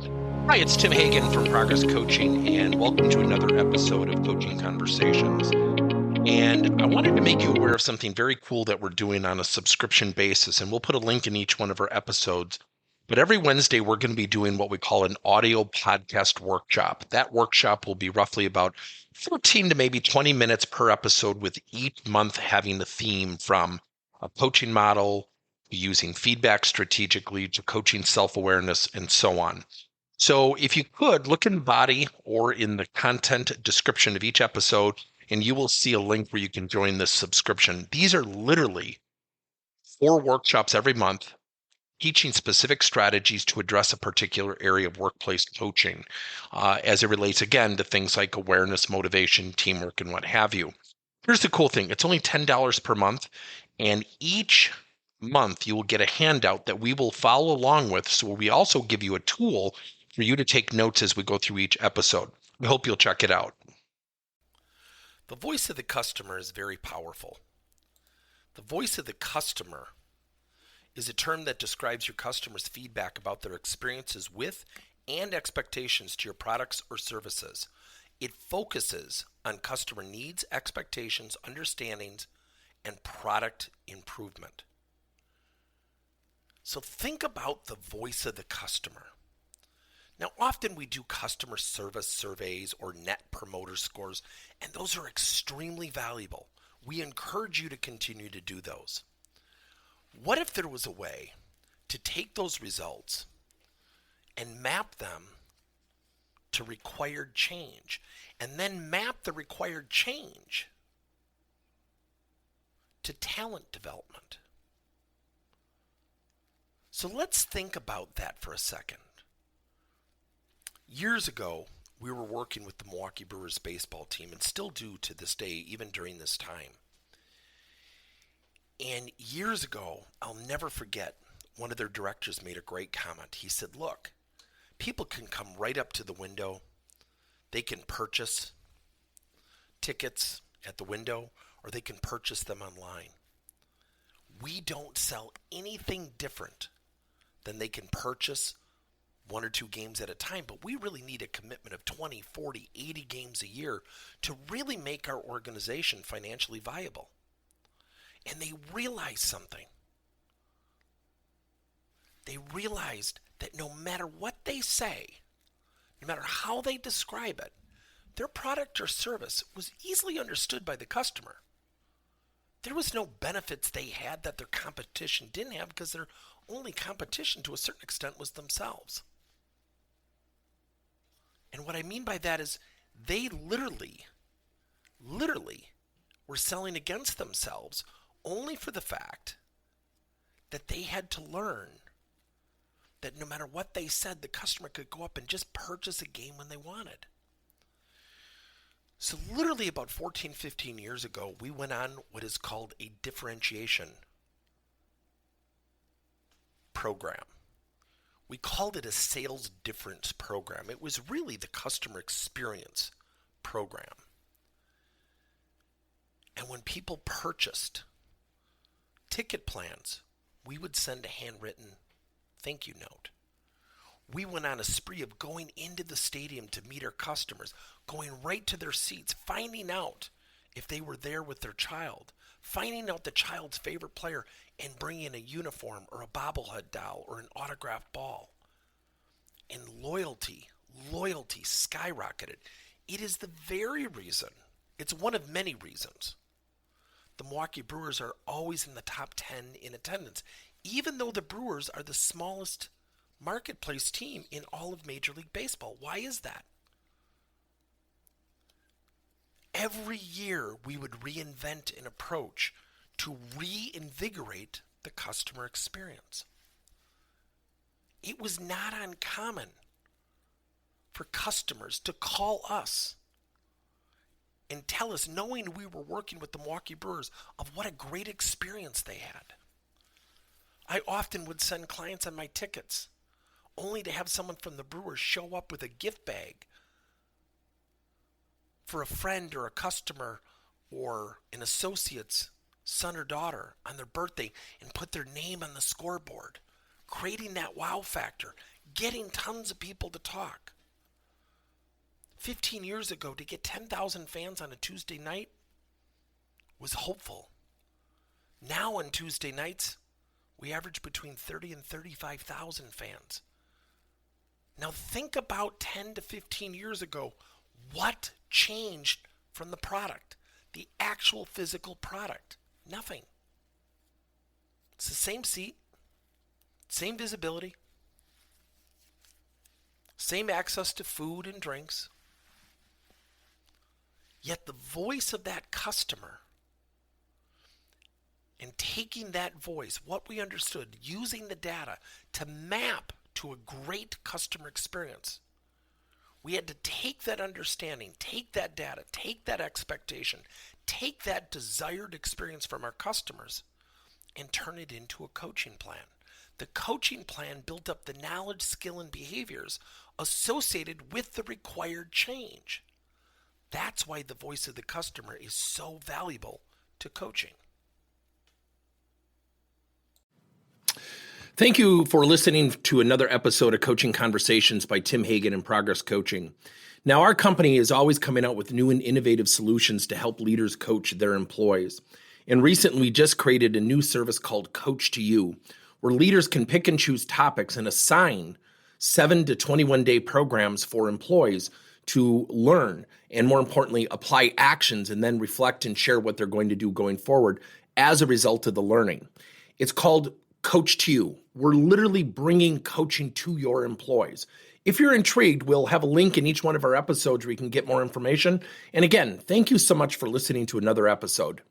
Hi, it's Tim Hagen from Progress Coaching, and welcome to another episode of Coaching Conversations. And I wanted to make you aware of something very cool that we're doing on a subscription basis, and we'll put a link in each one of our episodes. But every Wednesday, we're going to be doing what we call an audio podcast workshop. That workshop will be roughly about 14 to maybe 20 minutes per episode, with each month having a theme from a coaching model, using feedback strategically, to coaching self-awareness, and so on. So if you could look in the body or in the content description of each episode, and you will see a link where you can join this subscription. These are literally 4 workshops every month teaching specific strategies to address a particular area of workplace coaching as it relates, again, to things like awareness, motivation, teamwork, and what have you. Here's the cool thing. It's only $10 per month, and each month you will get a handout that we will follow along with. So we also give you a tool for you to take notes as we go through each episode. We hope you'll check it out. The voice of the customer is very powerful. The voice of the customer is a term that describes your customer's feedback about their experiences with and expectations to your products or services. It focuses on customer needs, expectations, understandings, and product improvement. So think about the voice of the customer. Now, often we do customer service surveys or net promoter scores, and those are extremely valuable. We encourage you to continue to do those. What if there was a way to take those results and map them to required change, and then map the required change to talent development? So let's think about that for a second. Years ago, we were working with the Milwaukee Brewers baseball team, and still do to this day, even during this time. And years ago, I'll never forget, one of their directors made a great comment. He said, look, people can come right up to the window. They can purchase tickets at the window, or they can purchase them online. We don't sell anything different than they can purchase 1 or 2 games at a time, but we really need a commitment of 20, 40, 80 games a year to really make our organization financially viable. And they realized something. They realized that no matter what they say, no matter how they describe it, their product or service was easily understood by the customer. There was no benefits they had that their competition didn't have, because their only competition to a certain extent was themselves. And what I mean by that is they literally were selling against themselves, only for the fact that they had to learn that no matter what they said, the customer could go up and just purchase a game when they wanted. So literally about 14, 15 years ago, we went on what is called a differentiation program. We called it a sales difference program. It was really the customer experience program. And when people purchased ticket plans, we would send a handwritten thank you note. We went on a spree of going into the stadium to meet our customers, going right to their seats, finding out if they were there with their child, finding out the child's favorite player, and bringing a uniform or a bobblehead doll or an autographed ball. And loyalty skyrocketed. It is the very reason, it's one of many reasons, the Milwaukee Brewers are always in the top 10 in attendance, even though the Brewers are the smallest marketplace team in all of Major League Baseball. Why is that? Every year we would reinvent an approach to reinvigorate the customer experience. It was not uncommon for customers to call us and tell us, knowing we were working with the Milwaukee Brewers, of what a great experience they had. I often would send clients on my tickets, only to have someone from the Brewers show up with a gift bag for a friend or a customer or an associate's son or daughter on their birthday and put their name on the scoreboard, creating that wow factor, getting tons of people to talk. 15 years ago, to get 10,000 fans on a Tuesday night was hopeful. Now on Tuesday nights, we average between 30 and 35,000 fans. Now think about 10 to 15 years ago. What changed from the product? The actual physical product? Nothing. It's the same seat, same visibility, same access to food and drinks. Yet the voice of that customer, and taking that voice, what we understood, using the data to map to a great customer experience. We had to take that understanding, take that data, take that expectation, take that desired experience from our customers and turn it into a coaching plan. The coaching plan built up the knowledge, skill, and behaviors associated with the required change. That's why the voice of the customer is so valuable to coaching. Thank you for listening to another episode of Coaching Conversations by Tim Hagen and Progress Coaching. Now, our company is always coming out with new and innovative solutions to help leaders coach their employees. And recently, we just created a new service called Coach to You, where leaders can pick and choose topics and assign 7 to 21-day programs for employees to learn and, more importantly, apply actions and then reflect and share what they're going to do going forward as a result of the learning. It's called Coach to You. We're literally bringing coaching to your employees. If you're intrigued, we'll have a link in each one of our episodes where you can get more information. And again, thank you so much for listening to another episode.